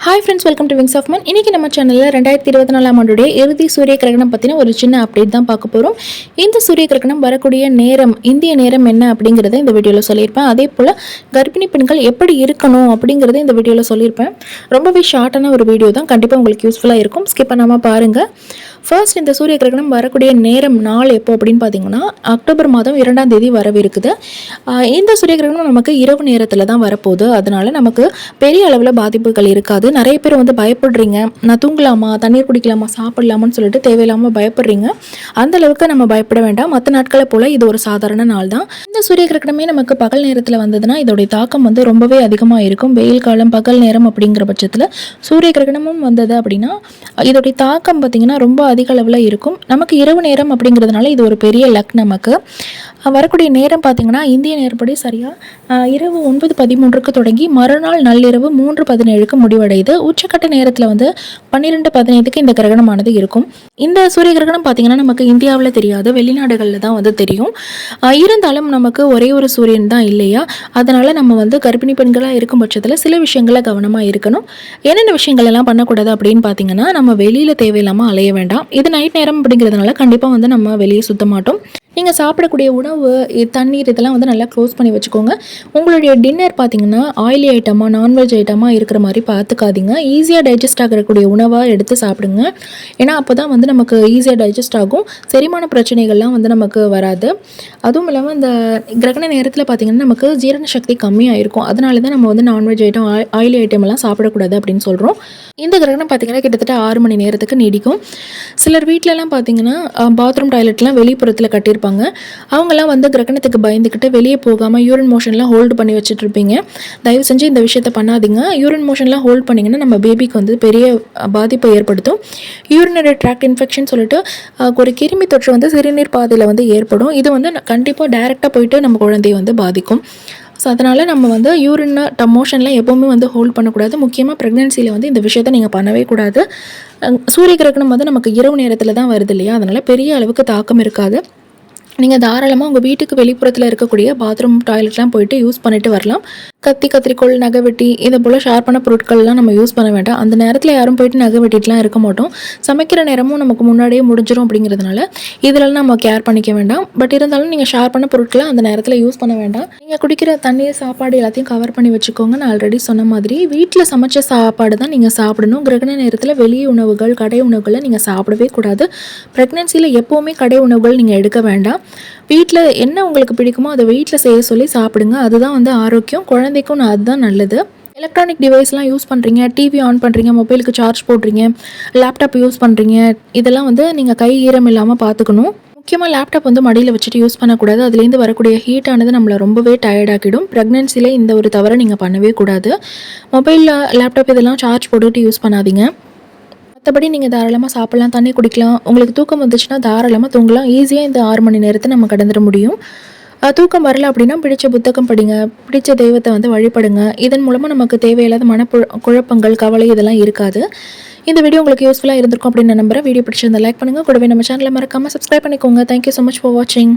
Hi friends, welcome to wings of man. இன்றைக்கி நம்ம சேனலில் 2024 ஆண்டுடைய இறுதி சூரிய கிரகணம் பற்றின ஒரு சின்ன அப்டேட் தான் பார்க்க போகிறோம். இந்த சூரிய கிரகணம் வரக்கூடிய நேரம், இந்திய நேரம் என்ன அப்படிங்கிறத இந்த வீடியோவில் சொல்லியிருப்பேன். அதே போல் கர்ப்பிணி பெண்கள் எப்படி இருக்கணும் அப்படிங்கிறத இந்த வீடியோவில் சொல்லியிருப்பேன். ரொம்பவே ஷார்ட்டான ஒரு வீடியோ தான், கண்டிப்பாக உங்களுக்கு யூஸ்ஃபுல்லாக இருக்கும். ஸ்கிப் பண்ணாமல் பாருங்கள். ஃபர்ஸ்ட், இந்த சூரிய கிரகணம் வரக்கூடிய நேரம் நாள் எப்போ அப்படின்னு பார்த்தீங்கன்னா அக்டோபர் மாதம் 2ஆம் தேதி வரவிருக்குது. இந்த சூரிய கிரகணம் நமக்கு இரவு நேரத்தில் தான் வரப்போகுது. அதனால் நமக்கு பெரிய அளவில் பாதிப்புகள் இருக்காது. நிறைய பேர் வந்து பயப்படுறீங்க, நான் தூங்கலாமா, தண்ணீர் குடிக்கலாமா, சாப்பிடலாமான்னு சொல்லிட்டு தேவையில்லாமல் பயப்படுறீங்க. அந்த அளவுக்கு நம்ம பயப்பட வேண்டாம். மற்ற நாட்களை போல் இது ஒரு சாதாரண நாள் தான். இந்த சூரிய கிரகணமே நமக்கு பகல் நேரத்தில் வந்ததுன்னா இதோடைய தாக்கம் வந்து ரொம்பவே அதிகமாக இருக்கும். வெயில் காலம், பகல் நேரம் அப்படிங்கிற பட்சத்தில் சூரிய கிரகணமும் வந்தது அப்படின்னா இதோடைய தாக்கம் பார்த்திங்கன்னா ரொம்ப அதிக அளவில் இருக்கும். நமக்கு இரவு நேரம் அப்படிங்கிறதுனால இது ஒரு பெரிய லக். நமக்கு வரக்கூடிய நேரம் பார்த்திங்கன்னா இந்திய நேரப்படி சரியாக இரவு 9:13 தொடங்கி மறுநாள் நள்ளிரவு 3:17 முடிவடையுது. உச்சக்கட்ட நேரத்தில் வந்து 12:15 இந்த கிரகணமானது இருக்கும். இந்த சூரிய கிரகணம் பார்த்திங்கன்னா நமக்கு இந்தியாவில் தெரியாது, வெளிநாடுகளில் தான் வந்து தெரியும். இருந்தாலும் நமக்கு ஒரே ஒரு சூரியன் தான் இல்லையா, அதனால் நம்ம வந்து கர்ப்பிணி பெண்களாக இருக்கும் பட்சத்தில் சில விஷயங்களை கவனமாக இருக்கணும். என்னென்ன விஷயங்கள் எல்லாம் பண்ணக்கூடாது அப்படின்னு பார்த்திங்கன்னா, நம்ம வெளியில் தேவையில்லாமல் அலைய வேண்டாம். இது நைட் நேரம் அப்படிங்கிறதுனால கண்டிப்பாக வந்து நம்ம வெளியே சுத்த மாட்டோம். நீங்கள் சாப்பிடக்கூடிய உணவு, தண்ணீர் இதெல்லாம் வந்து நல்லா க்ளோஸ் பண்ணி வச்சுக்கோங்க. உங்களுடைய டின்னர் பார்த்திங்கன்னா ஆயிலி ஐட்டமாக, நான்வெஜ் ஐட்டமாக இருக்கிற மாதிரி பார்த்துக்காதீங்க. ஈஸியாக டைஜஸ்ட் ஆகக்கூடிய உணவாக எடுத்து சாப்பிடுங்க. ஏன்னா அப்போ தான் வந்து நமக்கு ஈஸியாக டைஜஸ்ட் ஆகும், செரிமான பிரச்சனைகள்லாம் வந்து நமக்கு வராது. அதுவும் இல்லாமல் இந்த கிரகண நேரத்தில் பார்த்திங்கன்னா நமக்கு ஜீரண சக்தி கம்மியாக இருக்கும். அதனால தான் நம்ம வந்து நான்வெஜ் ஐட்டம், ஆயிலி ஐட்டம் எல்லாம் சாப்பிடக்கூடாது அப்படின்னு சொல்கிறோம். இந்த கிரகணம் பார்த்திங்கன்னா கிட்டத்தட்ட 6 மணி நேரத்துக்கு நீடிக்கும். சிலர் வீட்டிலலாம் பார்த்திங்கன்னா பாத்ரூம் டாய்லெட்லாம் வெளிப்புறத்தில் கட்டியிருப்பாங்க. அவங்கெல்லாம் வந்து கிரகணத்துக்கு பயந்துக்கிட்டு வெளியே போகாமல் யூரின் மோஷன்லாம் ஹோல்டு பண்ணி வச்சுட்டு இருப்பீங்க. தயவு செஞ்சு இந்த விஷயத்தை பண்ணாதீங்க. யூரின் மோஷன்லாம் ஹோல்ட் பண்ணிங்கன்னா நம்ம பேபிக்கு வந்து பெரிய பாதிப்பை ஏற்படுத்தும். யூரினரி ட்ராக்ட் இன்ஃபெக்ஷன் சொல்லிட்டு ஒரு கிருமி தொற்று வந்து சிறுநீர் பாதையில் வந்து ஏற்படும். இது வந்து கண்டிப்பாக டைரெக்டாக போயிட்டு நம்ம குழந்தையை வந்து பாதிக்கும். ஸோ அதனால் நம்ம வந்து யூரின் மோஷன்லாம் எப்போவுமே வந்து ஹோல்ட் பண்ணக்கூடாது. முக்கியமாக ப்ரெக்னென்சியில் வந்து இந்த விஷயத்தை நீங்கள் பண்ணவே கூடாது. சூரிய கிரகணம் வந்து நமக்கு இரவு நேரத்தில் தான் வருது இல்லையா, அதனால் பெரிய அளவுக்கு தாக்கம் இருக்காது. நீங்கள் தாராளமாக உங்கள் வீட்டுக்கு வெளிப்புறத்தில் இருக்கக்கூடிய பாத்ரூம் டாய்லெட்லாம் போயிட்டு யூஸ் பண்ணிட்டு வரலாம். கத்தி, கத்திரிக்கோள், நகவெட்டி இதை போல் ஷார்ப்பான பொருட்கள்லாம் நம்ம யூஸ் பண்ண வேண்டாம். அந்த நேரத்தில் யாரும் போயிட்டு நகை வெட்டிட்டுலாம் இருக்க மாட்டோம். சமைக்கிற நேரமும் நமக்கு முன்னாடியே முடிஞ்சிடும் அப்படிங்கிறதுனால இதிலலாம் நம்ம கேர் பண்ணிக்க வேண்டாம். பட் இருந்தாலும் நீங்கள் ஷார்ப்பான பொருட்களை அந்த நேரத்தில் யூஸ் பண்ண வேண்டாம். நீங்கள் குடிக்கிற தண்ணீர், சாப்பாடு எல்லாத்தையும் கவர் பண்ணி வச்சுக்கோங்க. நான் ஆல்ரெடி சொன்ன மாதிரி வீட்டில் சமைச்ச சாப்பாடு தான் நீங்கள் சாப்பிடணும். கிரகண நேரத்தில் வெளி உணவுகள், கடை உணவுகளை நீங்கள் சாப்பிடவே கூடாது. ப்ரெக்னென்சியில் எப்போவுமே கடை உணவுகள் நீங்கள் எடுக்க வேண்டாம். வீட்டில் என்ன உங்களுக்கு பிடிக்குமோ அதை வீட்டில் செய்ய சொல்லி சாப்பிடுங்க. அதுதான் வந்து ஆரோக்கியம். குழந்தைக்கும் அதுதான் நல்லது. எலக்ட்ரானிக் டிவைஸ்லாம் யூஸ் பண்ணுறீங்க, டிவி ஆன் பண்ணுறீங்க, மொபைலுக்கு சார்ஜ் போடுறீங்க, லேப்டாப் யூஸ் பண்ணுறீங்க, இதெல்லாம் வந்து நீங்கள் கை ஈரம் இல்லாமல் பார்த்துக்கணும். முக்கியமாக லேப்டாப் வந்து மடியில் வச்சுட்டு யூஸ் பண்ணக்கூடாது. அதுலேருந்து வரக்கூடிய ஹீட்டானது நம்மளை ரொம்பவே டயர்டாக்கிடும். ப்ரெக்னென்சியில் இந்த ஒரு தவறை நீங்கள் பண்ணவே கூடாது. மொபைலில், லேப்டாப் இதெல்லாம் சார்ஜ் போட்டுக்கிட்டு யூஸ் பண்ணாதீங்க. மற்றபடி நீங்கள் தாராளமாக சாப்பிட்லாம், தண்ணி குடிக்கலாம். உங்களுக்கு தூக்கம் வந்துச்சுன்னா தாராளமாக தூங்கலாம். ஈஸியாக இந்த 6 மணி நேரத்தை நம்ம கடந்துட முடியும். தூக்கம் வரல அப்படின்னா பிடிச்ச புத்தகம் படிங்க, பிடிச்ச தெய்வத்தை வந்து வழிபடுங்க. இதன் மூலமாக நமக்கு தேவையில்லாத குழப்பங்கள், கவலை இதெல்லாம் இருக்காது. இந்த வீடியோ உங்களுக்கு யூஸ்ஃபுல்லாக இருந்திருக்கும் அப்படின்னு நான் நம்புகிறேன். வீடியோ பிடிச்சிருந்தா லைக் பண்ணுங்கள். கூடவே நம்ம சேனலை மறக்காமல் சப்ஸ்கிரைப் பண்ணிக்கோங்க. தேங்க்யூ ஸோ மச் ஃபார் வாட்சிங்.